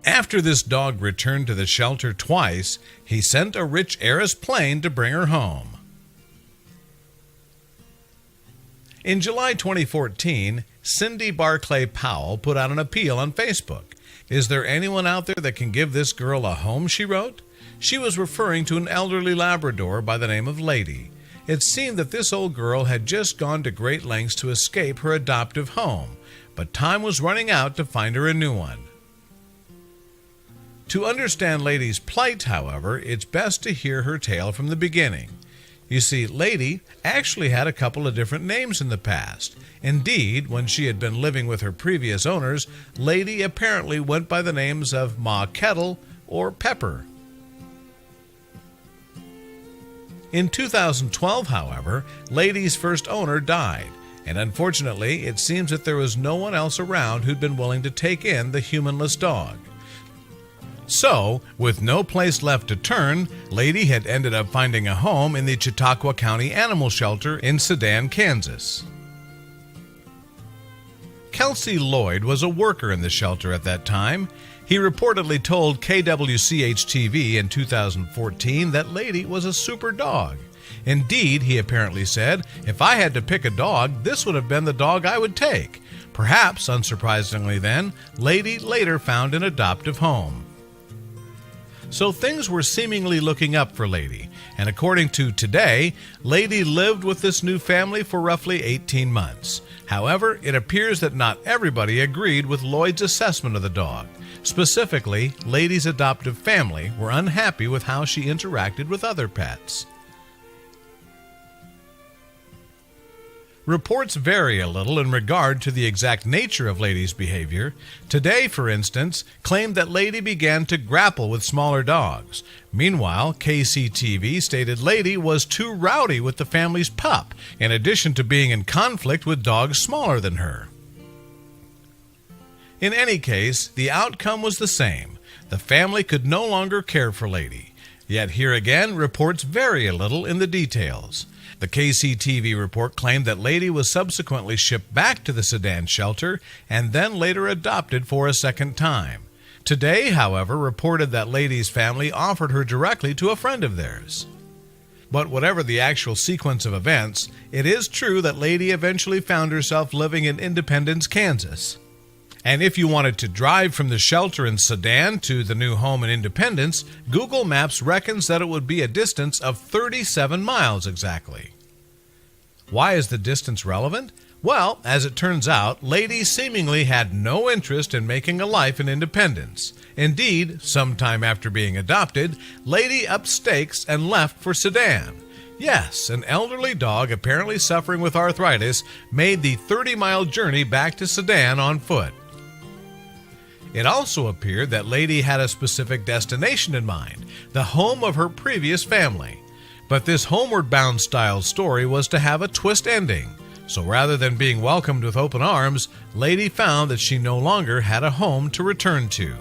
After this dog returned to the shelter twice, he sent a rich heiress plane to bring her home. In July 2014, Cindy Barclay Powell put out an appeal on Facebook. "Is there anyone out there that can give this girl a home?" she wrote. She was referring to an elderly Labrador by the name of Lady. It seemed that this old girl had just gone to great lengths to escape her adoptive home, but time was running out to find her a new one. To understand Lady's plight, however, it's best to hear her tale from the beginning. You see, Lady actually had a couple of different names in the past. Indeed, when she had been living with her previous owners, Lady apparently went by the names of Ma Kettle or Pepper. In 2012, however, Lady's first owner died, and unfortunately, it seems that there was no one else around who'd been willing to take in the humanless dog. So, with no place left to turn, Lady had ended up finding a home in the Chautauqua County Animal Shelter in Sedan, Kansas. Kelsey Lloyd was a worker in the shelter at that time. He reportedly told KWCH-TV in 2014 that Lady was a super dog. Indeed, he apparently said, "If I had to pick a dog, this would have been the dog I would take." Perhaps, unsurprisingly then, Lady later found an adoptive home. So things were seemingly looking up for Lady, and according to Today, Lady lived with this new family for roughly 18 months. However, it appears that not everybody agreed with Lloyd's assessment of the dog. Specifically, Lady's adoptive family were unhappy with how she interacted with other pets. Reports vary a little in regard to the exact nature of Lady's behavior. Today, for instance, claimed that Lady began to grapple with smaller dogs. Meanwhile, KCTV stated Lady was too rowdy with the family's pup, in addition to being in conflict with dogs smaller than her. In any case, the outcome was the same. The family could no longer care for Lady. Yet here again, reports vary a little in the details. The KCTV report claimed that Lady was subsequently shipped back to the Sedan shelter and then later adopted for a second time. Today, however, reported that Lady's family offered her directly to a friend of theirs. But whatever the actual sequence of events, it is true that Lady eventually found herself living in Independence, Kansas. And if you wanted to drive from the shelter in Sedan to the new home in Independence, Google Maps reckons that it would be a distance of 37 miles exactly. Why is the distance relevant? Well, as it turns out, Lady seemingly had no interest in making a life in Independence. Indeed, sometime after being adopted, Lady upped stakes and left for Sedan. Yes, an elderly dog apparently suffering with arthritis made the 30-mile journey back to Sedan on foot. It also appeared that Lady had a specific destination in mind, the home of her previous family. But this homeward-bound style story was to have a twist ending. So rather than being welcomed with open arms, Lady found that she no longer had a home to return to.